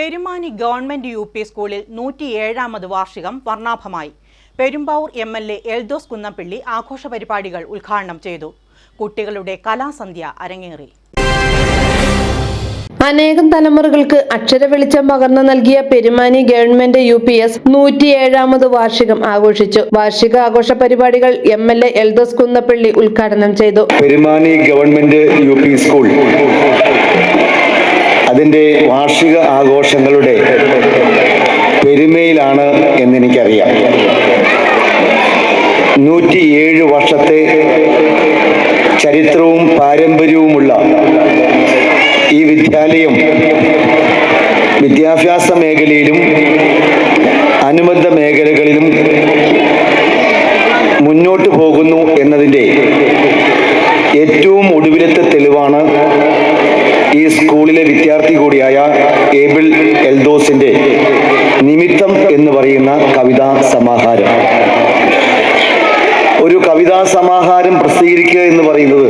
Perumani government UP സ്കൂളിൽ 107ാമത് വാർഷികം വർണ്ണാഭമായി. Perumbavoor MLA Eldhose Kunnappilly ആഘോഷ പരിപാടികൾ ഉദ്ഘാടനം ചെയ്തു. കുട്ടികളുടെ കലാസന്ധ്യ അരങ്ങേറി. അനേകം തലമുറകൾക്ക് അക്ഷര വെളിച്ചം പകർന്നു നൽകിയ പെരുമാനി ഗവൺമെന്റ് UPS 107ാമത് വാർഷികം ആഘോഷിച്ചു. വാർഷിക ആഘോഷ പരിപാടികൾ MLA എൽദോസ് കുന്നപ്പിള്ളി ഉദ്ഘാടനം ചെയ്തു. പെരുമാനി ഗവൺമെന്റ് UP സ്കൂൾ അതിൻ്റെ വാർഷിക ആഘോഷങ്ങളുടെ പെരുമയിലാണ് എന്നെനിക്കറിയാം. 107 വർഷത്തെ ചരിത്രവും പാരമ്പര്യവുമുള്ള ഈ വിദ്യാലയം വിദ്യാഭ്യാസ മേഖലയിലും അനുബന്ധ മേഖലകളിലും മുന്നോട്ട് പോകുന്നു എന്നതിൻ്റെ ഏറ്റവും ഒടുവിലത്തെ തെളിവാണ് ഈ സ്കൂളിലെ വിദ്യാർത്ഥി കൂടിയായ ഏബിൾ എൽദോസിന്റെ നിമിത്തം എന്ന് പറയുന്ന കവിതാ സമാഹാരം. ഒരു കവിതാ സമാഹാരം പ്രസിദ്ധീകരിക്കുക എന്ന് പറയുന്നത്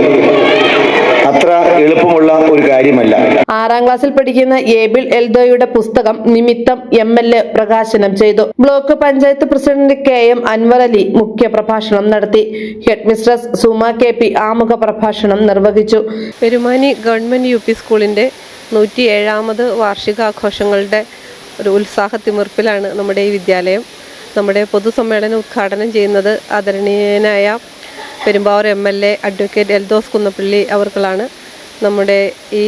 അത്ര എളുപ്പമുള്ള ഒരു കാര്യമല്ല. 6ാം ക്ലാസ്സിൽ പഠിക്കുന്ന ഏബിൾ എൽദോയുടെ പുസ്തകം നിമിത്തം MLA പ്രകാശനം ചെയ്തു. Block panchayat president KM Anwar Ali മുഖ്യ പ്രഭാഷണം നടത്തി. ഹെഡ് മിസ്ട്രസ് സുമ KP ആമുഖ പ്രഭാഷണം നിർവഹിച്ചു. പെരുമാനി ഗവൺമെന്റ് UP സ്കൂളിന്റെ 107ാമത് വാർഷികാഘോഷങ്ങളുടെ ഒരു ഉത്സാഹത്തിമിർപ്പിലാണ് നമ്മുടെ ഈ വിദ്യാലയം. നമ്മുടെ പൊതുസമ്മേളനം ഉദ്ഘാടനം ചെയ്യുന്നത് ആദരണീയനായ പെരുമ്പാവൂർ MLA അഡ്വക്കേറ്റ് എൽദോസ് കുന്നപ്പിള്ളി അവർകളാണ്. നമ്മുടെ ഈ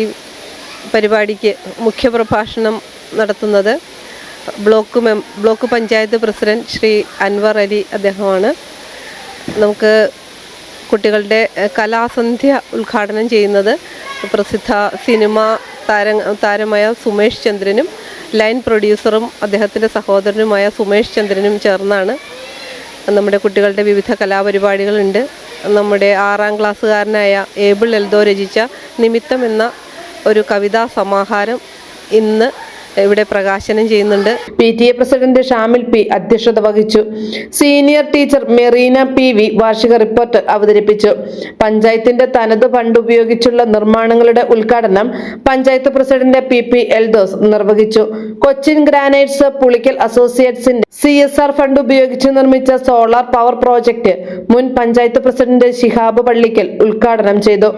പരിപാടിക്ക് മുഖ്യപ്രഭാഷണം നടത്തുന്നത് ബ്ലോക്ക് പഞ്ചായത്ത് പ്രസിഡന്റ് ശ്രീ അൻവർ അലി അദ്ദേഹമാണ്. നമുക്ക് കുട്ടികളുടെ കലാസന്ധ്യ ഉദ്ഘാടനം ചെയ്യുന്നത് പ്രസിദ്ധ സിനിമ താരമായ സുമേഷ് ചന്ദ്രനും ലൈൻ പ്രൊഡ്യൂസറും അദ്ദേഹത്തിൻ്റെ സഹോദരനുമായ സുമേഷ് ചന്ദ്രനും ചേർന്നാണ്. നമ്മുടെ കുട്ടികളുടെ വിവിധ കലാപരിപാടികളുണ്ട്. നമ്മുടെ 6ാം ക്ലാസ്സുകാരനായ ഏബിൾ എൽദോ രചിച്ച നിമിത്തം എന്ന ഒരു കവിതാ സമാഹാരം ഇന്ന് ഇവിടെ പ്രകാശനം ചെയ്യുന്നുണ്ട്. PTA പ്രസിഡന്റ് ഷാമിൽ P അധ്യക്ഷത വഹിച്ചു. സീനിയർ ടീച്ചർ മെറീന PV വാർഷിക റിപ്പോർട്ട് അവതരിപ്പിച്ചു. പഞ്ചായത്തിന്റെ തനത് ഫണ്ട് ഉപയോഗിച്ചുള്ള നിർമ്മാണങ്ങളുടെ ഉദ്ഘാടനം പഞ്ചായത്ത് പ്രസിഡന്റ് PP എൽദോസ് നിർവഹിച്ചു. കൊച്ചിൻ ഗ്രാനൈറ്റ്സ് പുളിക്കൽ അസോസിയേറ്റ്സിന്റെ CSR ഫണ്ട് ഉപയോഗിച്ച് നിർമ്മിച്ച സോളാർ പവർ പ്രോജക്ട് മുൻ പഞ്ചായത്ത് പ്രസിഡന്റ് ശിഹാബ് പള്ളിക്കൽ ഉദ്ഘാടനം ചെയ്തു.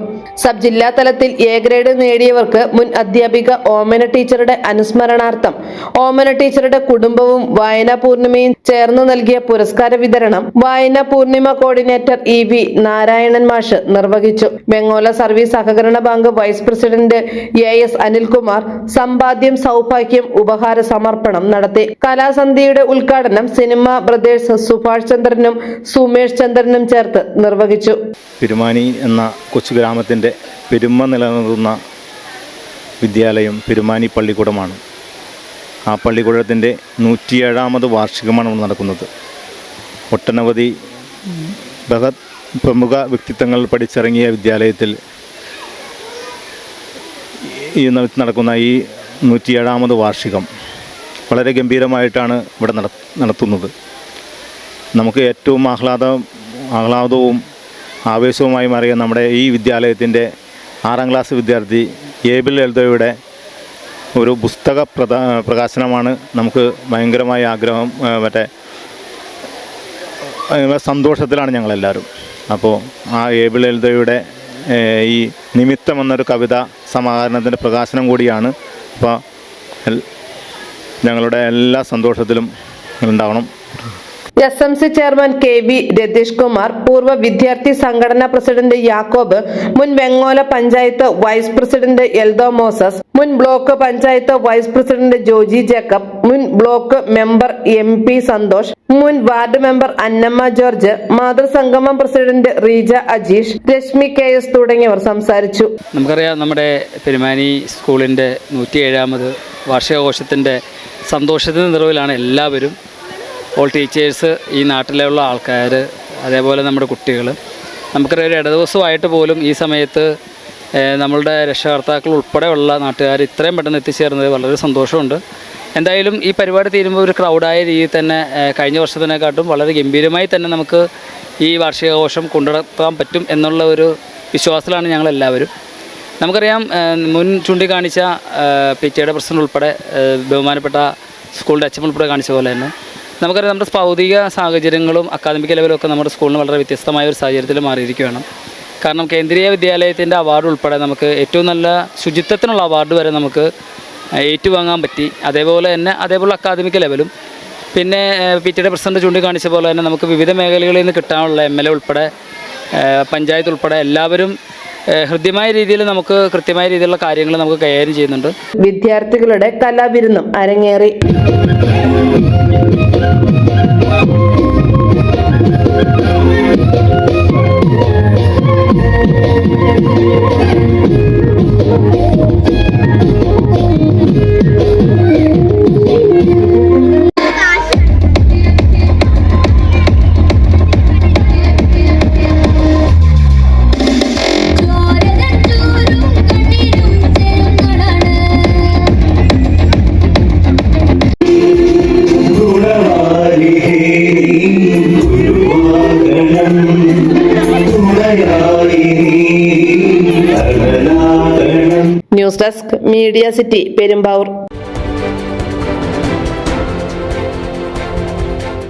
സബ് ജില്ലാ തലത്തിൽ A ഗ്രേഡ് നേടിയവർക്ക് മുൻ അധ്യാപിക ഓമന ടീച്ചറുടെ അനുസ്മരണാർത്ഥം ഓമന ടീച്ചറുടെ കുടുംബവും വായനാ പൂർണിമയും ചേർന്ന് നൽകിയ പുരസ്കാര വിതരണം വായനാ പൂർണിമ കോർഡിനേറ്റർ EV നാരായണൻ മാഷ് നിർവഹിച്ചു. വെങ്ങോല സർവീസ് സഹകരണ bank vice president AS Anilkumar സമ്പാദ്യം സൗഭാഗ്യം ഉപഹാര സമർപ്പണം നടത്തി. കലാസന്ധ്യയുടെ ഉദ്ഘാടനം സിനിമ ബ്രദേഴ്സ് സുഭാഷ് ചന്ദ്രനും സുമേഷ് ചന്ദ്രനും ചേർത്ത് നിർവഹിച്ചു. പെരുമാനി എന്ന കൊച്ചു ഗ്രാമത്തിൻ്റെ പെരുമ നിലനിർത്തുന്ന വിദ്യാലയം പെരുമാനി പള്ളിക്കൂടമാണ്. ആ പള്ളിക്കൂടത്തിൻ്റെ 107ാമത് വാർഷികമാണ് നടക്കുന്നത്. ഒട്ടനവധി പ്രമുഖ വ്യക്തിത്വങ്ങൾ പഠിച്ചിറങ്ങിയ വിദ്യാലയത്തിൽ ഈ നടക്കുന്ന ഈ 107ാമത് വാർഷികം വളരെ ഗംഭീരമായിട്ടാണ് ഇവിടെ നടത്തുന്നത്. നമുക്ക് ഏറ്റവും ആഹ്ലാദവും ആവേശവുമായി മാറിയ നമ്മുടെ ഈ വിദ്യാലയത്തിൻ്റെ 6ാം ക്ലാസ് വിദ്യാർത്ഥി ഏബിൾ എൽദോയുടെ ഒരു പുസ്തക പ്രകാശനമാണ് നമുക്ക് ഭയങ്കരമായ ആഗ്രഹം. സന്തോഷത്തിലാണ് ഞങ്ങളെല്ലാവരും. അപ്പോൾ ആ ഏബിൾ എൽദോയുടെ ഈ നിമിത്തം എന്നൊരു കവിത സമാഹരണത്തിൻ്റെ പ്രകാശനം കൂടിയാണ്. അപ്പോൾ ഞങ്ങളുടെ എല്ലാ സന്തോഷത്തിലും ഉണ്ടാവണം. SMC chairman KV Ratheesh Kumar, പൂർവ്വ വിദ്യാർത്ഥി സംഘടനാ പ്രസിഡന്റ് യാക്കോബ്, മുൻ Vengola panchayat vice president Eldho Moses, മുൻ block panchayat vice president Joji Jacob, മുൻ ബ്ലോക്ക് മെമ്പർ MP സന്തോഷ്, മുൻ വാർഡ് മെമ്പർ അന്നമ്മ ജോർജ്, മാതൃസംഗമം പ്രസിഡന്റ് റീജ അജീഷ്, രശ്മി KS തുടങ്ങിയവർ സംസാരിച്ചു. നമുക്കറിയാം, നമ്മുടെ പെരുമാനി സ്കൂളിൻ്റെ 107ാമത് വാർഷികാഘോഷത്തിൻ്റെ സന്തോഷത്തിൻ്റെ നിറവിലാണ് എല്ലാവരും. ഓൾ ടീച്ചേഴ്സ്, ഈ നാട്ടിലുള്ള ആൾക്കാർ, അതേപോലെ നമ്മുടെ കുട്ടികൾ. നമുക്കറിയാം, ഒരു ഇടദിവസമായിട്ട് പോലും ഈ സമയത്ത് നമ്മളുടെ രക്ഷകർത്താക്കൾ ഉൾപ്പെടെയുള്ള നാട്ടുകാർ ഇത്രയും പെട്ടെന്ന് എത്തിച്ചേർന്നത് വളരെ സന്തോഷമുണ്ട്. എന്തായാലും ഈ പരിപാടി തീരുമ്പോൾ ഒരു ക്രൗഡായ രീതിയിൽ തന്നെ കഴിഞ്ഞ വർഷത്തിനെക്കാട്ടും വളരെ ഗംഭീരമായി തന്നെ നമുക്ക് ഈ വാർഷികാഘോഷം കൊണ്ടുനടത്താൻ പറ്റും എന്നുള്ള ഒരു വിശ്വാസത്തിലാണ് ഞങ്ങളെല്ലാവരും. നമുക്കറിയാം മുൻ ചൂണ്ടിക്കാണിച്ച PTA പ്രസിഡന്റ് ഉൾപ്പെടെ ബഹുമാനപ്പെട്ട സ്കൂളിൻ്റെ HM ഉൾപ്പെടെ കാണിച്ച പോലെ തന്നെ നമുക്കറിയാം നമ്മുടെ ഭൗതിക സാഹചര്യങ്ങളും അക്കാദമിക് ലെവലും ഒക്കെ നമ്മുടെ സ്കൂളിന് വളരെ വ്യത്യസ്തമായ ഒരു സാഹചര്യത്തിൽ മാറിയിരിക്കുകയാണ്. കാരണം കേന്ദ്രീയ വിദ്യാലയത്തിൻ്റെ അവാർഡ് ഉൾപ്പെടെ നമുക്ക് ഏറ്റവും നല്ല ശുചിത്വത്തിനുള്ള അവാർഡ് വരെ നമുക്ക് ഏറ്റുവാങ്ങാൻ പറ്റി. അതേപോലെ അക്കാദമിക് ലെവലും പിന്നെ PTA പ്രസിഡന്റ് ചൂണ്ടിക്കാണിച്ച പോലെ തന്നെ നമുക്ക് വിവിധ മേഖലകളിൽ നിന്ന് കിട്ടാനുള്ള MLA ഉൾപ്പെടെ പഞ്ചായത്ത് ഉൾപ്പെടെ എല്ലാവരും ഹൃദ്യമായ രീതിയിൽ നമുക്ക് കൃത്യമായ രീതിയിലുള്ള കാര്യങ്ങൾ നമുക്ക് കൈകാര്യം ചെയ്യുന്നുണ്ട്. വിദ്യാർത്ഥികളുടെ കലാവിരുന്നും അരങ്ങേറി. News desk media city Perumbavoor.